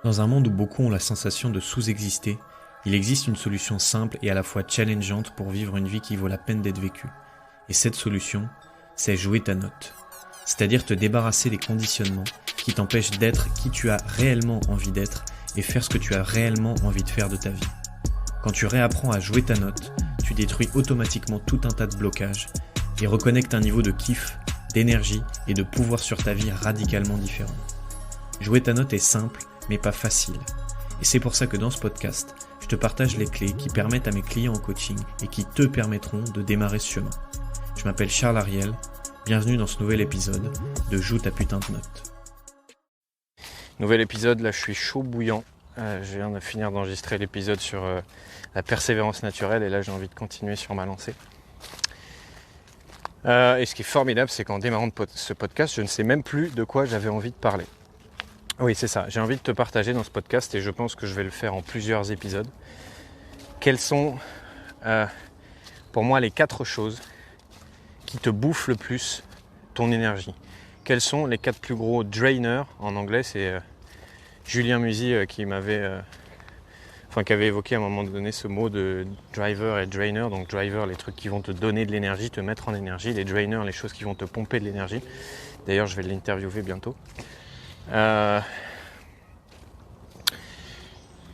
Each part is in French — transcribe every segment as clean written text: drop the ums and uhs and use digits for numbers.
Dans un monde où beaucoup ont la sensation de sous-exister, il existe une solution simple et à la fois challengeante pour vivre une vie qui vaut la peine d'être vécue. Et cette solution, c'est jouer ta note. C'est-à-dire te débarrasser des conditionnements qui t'empêchent d'être qui tu as réellement envie d'être et faire ce que tu as réellement envie de faire de ta vie. Quand tu réapprends à jouer ta note, tu détruis automatiquement tout un tas de blocages et reconnectes un niveau de kiff, d'énergie et de pouvoir sur ta vie radicalement différent. Jouer ta note est simple, mais pas facile. Et c'est pour ça que dans ce podcast, je te partage les clés qui permettent à mes clients en coaching et qui te permettront de démarrer ce chemin. Je m'appelle Charles Ariel, bienvenue dans ce nouvel épisode de Joue ta putain de note. Nouvel épisode, là je suis chaud bouillant. Je viens de finir d'enregistrer l'épisode sur la persévérance naturelle et là j'ai envie de continuer sur ma lancée. Et ce qui est formidable, c'est qu'en démarrant ce podcast, je ne sais même plus de quoi j'avais envie de parler. Oui, c'est ça, j'ai envie de te partager dans ce podcast et je pense que je vais le faire en plusieurs épisodes. Quelles sont pour moi les 4 choses qui te bouffent le plus ton énergie? Quels sont les 4 plus gros drainers? En anglais, c'est Julien Musi qui avait évoqué à un moment donné ce mot de driver et drainer. Donc driver, les trucs qui vont te donner de l'énergie, te mettre en énergie. Les drainers, les choses qui vont te pomper de l'énergie. D'ailleurs, je vais l'interviewer bientôt.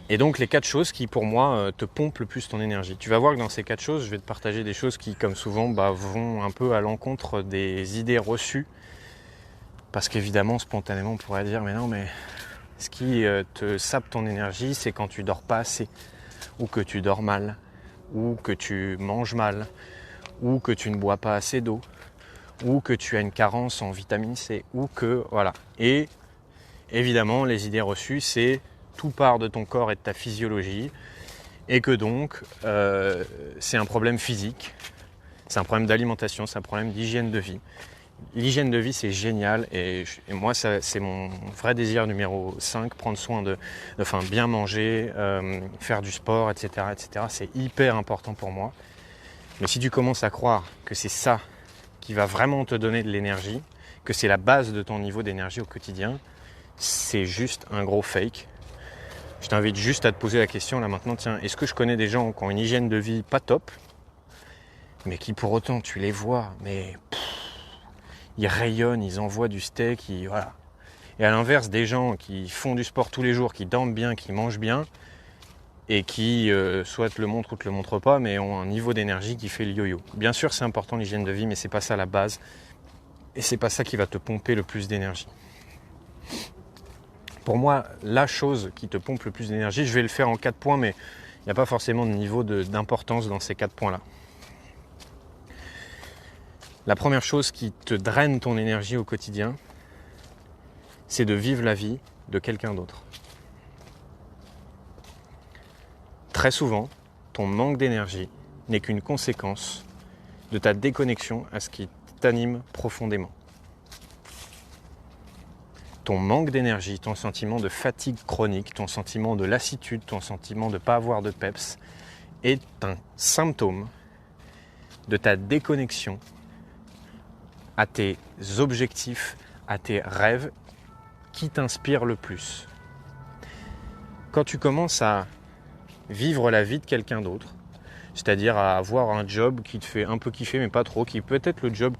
Et donc les 4 choses qui pour moi te pompent le plus ton énergie. Tu vas voir que dans ces 4 choses, je vais te partager des choses qui comme souvent vont un peu à l'encontre des idées reçues. Parce qu'évidemment, spontanément, on pourrait dire mais non, mais ce qui te sape ton énergie, c'est quand tu dors pas assez, ou que tu dors mal, ou que tu manges mal, ou que tu ne bois pas assez d'eau, ou que tu as une carence en vitamine C, ou que voilà. Et évidemment, les idées reçues, c'est tout part de ton corps et de ta physiologie, et que donc c'est un problème physique, c'est un problème d'alimentation, c'est un problème d'hygiène de vie. L'hygiène de vie, c'est génial et moi, c'est mon vrai désir numéro 5, prendre soin de bien manger, faire du sport, etc., etc. C'est hyper important pour moi. Mais si tu commences à croire que c'est ça qui va vraiment te donner de l'énergie, que c'est la base de ton niveau d'énergie au quotidien, c'est juste un gros fake. Je t'invite juste à te poser la question là maintenant, tiens, est-ce que je connais des gens qui ont une hygiène de vie pas top, mais qui pour autant, tu les vois, mais ils rayonnent, ils envoient du steak, voilà. Et à l'inverse, des gens qui font du sport tous les jours, qui dorment bien, qui mangent bien, et qui soit te le montrent ou te le montrent pas, mais ont un niveau d'énergie qui fait le yo-yo. Bien sûr, c'est important l'hygiène de vie, mais c'est pas ça la base. Et c'est pas ça qui va te pomper le plus d'énergie. Pour moi, la chose qui te pompe le plus d'énergie, je vais le faire en 4 points, mais il n'y a pas forcément de niveau d'importance dans ces 4 points-là. La première chose qui te draine ton énergie au quotidien, c'est de vivre la vie de quelqu'un d'autre. Très souvent, ton manque d'énergie n'est qu'une conséquence de ta déconnexion à ce qui t'anime profondément. Ton manque d'énergie, ton sentiment de fatigue chronique, ton sentiment de lassitude, ton sentiment de ne pas avoir de peps est un symptôme de ta déconnexion à tes objectifs, à tes rêves qui t'inspirent le plus. Quand tu commences à vivre la vie de quelqu'un d'autre, c'est-à-dire à avoir un job qui te fait un peu kiffer mais pas trop, qui peut être le job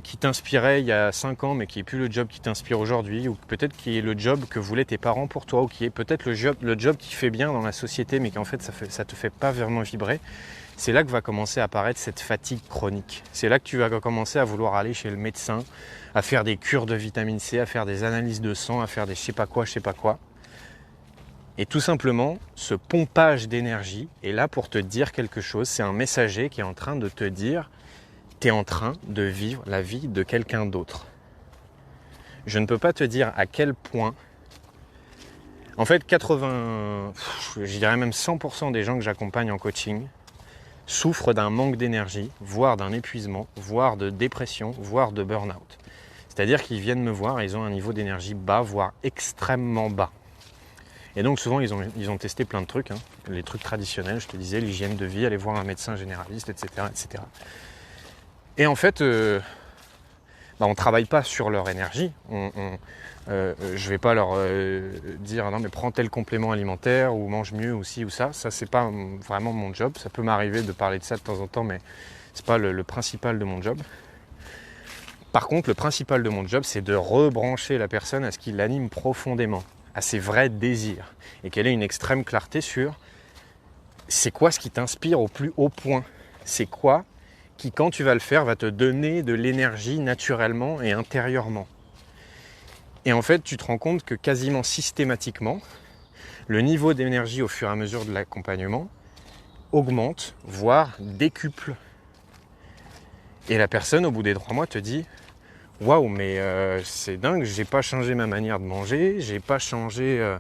qui t'inspirait il y a 5 ans mais qui n'est plus le job qui t'inspire aujourd'hui, ou peut-être qui est le job que voulaient tes parents pour toi, ou qui est peut-être le job qui fait bien dans la société mais qu'en fait ça te fait pas vraiment vibrer. C'est là que va commencer à apparaître cette fatigue chronique. C'est là que tu vas commencer à vouloir aller chez le médecin, à faire des cures de vitamine C, à faire des analyses de sang, à faire des je sais pas quoi. Et tout simplement, ce pompage d'énergie est là pour te dire quelque chose. C'est un messager qui est en train de te dire « tu es en train de vivre la vie de quelqu'un d'autre ». Je ne peux pas te dire à quel point. En fait, je dirais même 100% des gens que j'accompagne en coaching souffrent d'un manque d'énergie, voire d'un épuisement, voire de dépression, voire de burn-out. C'est-à-dire qu'ils viennent me voir et ils ont un niveau d'énergie bas, voire extrêmement bas. Et donc souvent ils ont testé plein de trucs, les trucs traditionnels, je te disais, l'hygiène de vie, aller voir un médecin généraliste, etc. etc. Et en fait, on ne travaille pas sur leur énergie. Je ne vais pas leur dire non mais prends tel complément alimentaire ou mange mieux ou ci ou ça. Ça c'est pas vraiment mon job. Ça peut m'arriver de parler de ça de temps en temps, mais c'est pas le principal de mon job. Par contre, le principal de mon job, c'est de rebrancher la personne à ce qui l'anime profondément, à ses vrais désirs, et qu'elle ait une extrême clarté sur c'est quoi ce qui t'inspire au plus haut point. C'est quoi qui, quand tu vas le faire, va te donner de l'énergie naturellement et intérieurement. Et en fait, tu te rends compte que quasiment systématiquement, le niveau d'énergie au fur et à mesure de l'accompagnement augmente, voire décuple. Et la personne, au bout des 3 mois, te dit « Waouh, mais c'est dingue, j'ai pas changé ma manière de manger, j'ai pas changé...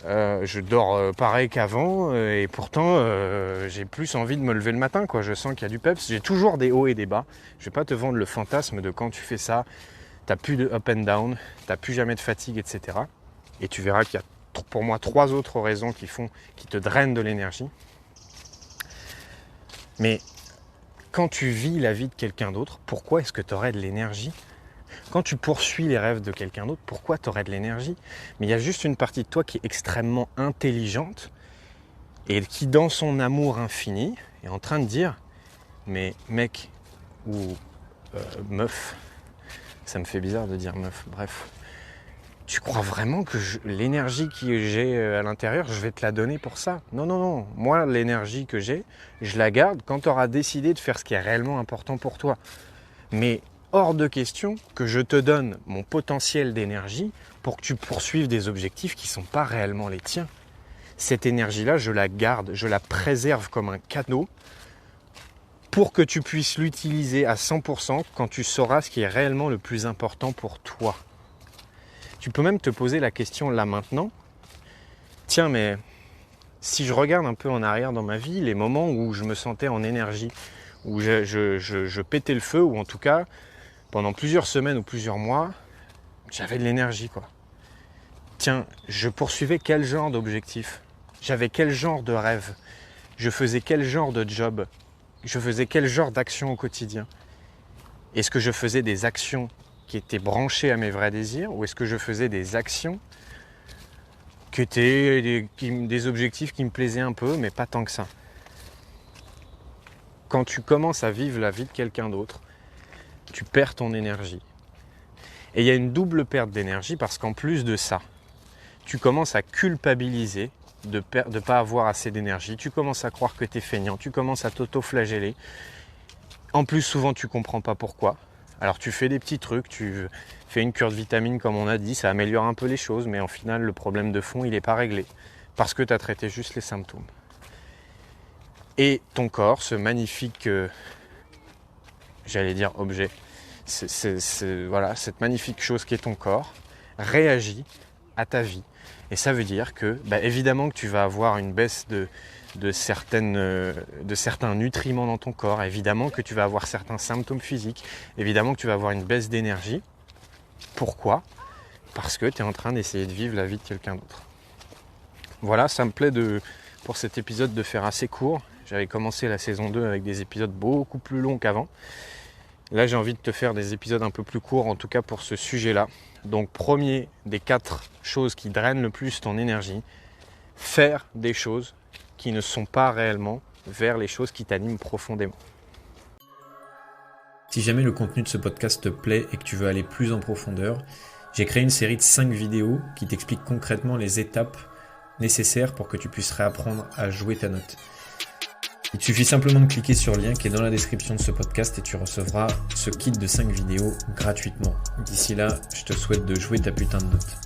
je dors pareil qu'avant et pourtant j'ai plus envie de me lever le matin, quoi. Je sens qu'il y a du peps, j'ai toujours des hauts et des bas. Je vais pas te vendre le fantasme de quand tu fais ça, t'as plus de up and down, t'as plus jamais de fatigue, etc. Et tu verras qu'il y a pour moi 3 autres raisons qui te drainent de l'énergie. Mais quand tu vis la vie de quelqu'un d'autre, pourquoi est-ce que tu aurais de l'énergie ? Quand tu poursuis les rêves de quelqu'un d'autre, pourquoi tu aurais de l'énergie ? Mais il y a juste une partie de toi qui est extrêmement intelligente et qui, dans son amour infini, est en train de dire « Mais mec ou meuf, ça me fait bizarre de dire meuf, bref, tu crois vraiment que l'énergie que j'ai à l'intérieur, je vais te la donner pour ça ? Non. Moi, l'énergie que j'ai, je la garde quand tu auras décidé de faire ce qui est réellement important pour toi. Mais hors de question que je te donne mon potentiel d'énergie pour que tu poursuives des objectifs qui ne sont pas réellement les tiens. Cette énergie-là, je la garde, je la préserve comme un cadeau pour que tu puisses l'utiliser à 100% quand tu sauras ce qui est réellement le plus important pour toi. Tu peux même te poser la question là maintenant. Tiens, mais si je regarde un peu en arrière dans ma vie, les moments où je me sentais en énergie, où je pétais le feu, ou en tout cas, pendant plusieurs semaines ou plusieurs mois, j'avais de l'énergie, quoi. Tiens, je poursuivais quel genre d'objectif ? J'avais quel genre de rêve ? Je faisais quel genre de job ? Je faisais quel genre d'action au quotidien ? Est-ce que je faisais des actions qui étaient branchées à mes vrais désirs, ou est-ce que je faisais des actions qui étaient des objectifs qui me plaisaient un peu, mais pas tant que ça ? Quand tu commences à vivre la vie de quelqu'un d'autre, tu perds ton énergie. Et il y a une double perte d'énergie parce qu'en plus de ça, tu commences à culpabiliser de ne pas avoir assez d'énergie. Tu commences à croire que tu es feignant, tu commences à t'auto-flageller. En plus, souvent, tu ne comprends pas pourquoi. Alors, tu fais des petits trucs, tu fais une cure de vitamines comme on a dit, ça améliore un peu les choses, mais en final, le problème de fond, il n'est pas réglé parce que tu as traité juste les symptômes. Et ton corps, ce magnifique, objet, cette magnifique chose qui est ton corps, réagit à ta vie. Et ça veut dire que, évidemment que tu vas avoir une baisse de certains nutriments dans ton corps, évidemment que tu vas avoir certains symptômes physiques, évidemment que tu vas avoir une baisse d'énergie. Pourquoi ? Parce que tu es en train d'essayer de vivre la vie de quelqu'un d'autre. Voilà, ça me plaît pour cet épisode de faire assez court. J'avais commencé la saison 2 avec des épisodes beaucoup plus longs qu'avant. Là, j'ai envie de te faire des épisodes un peu plus courts, en tout cas pour ce sujet-là. Donc, premier des 4 choses qui drainent le plus ton énergie, faire des choses qui ne sont pas réellement vers les choses qui t'animent profondément. Si jamais le contenu de ce podcast te plaît et que tu veux aller plus en profondeur, j'ai créé une série de 5 vidéos qui t'expliquent concrètement les étapes nécessaires pour que tu puisses réapprendre à jouer ta note. Il te suffit simplement de cliquer sur le lien qui est dans la description de ce podcast et tu recevras ce kit de 5 vidéos gratuitement. D'ici là, je te souhaite de jouer ta putain de note.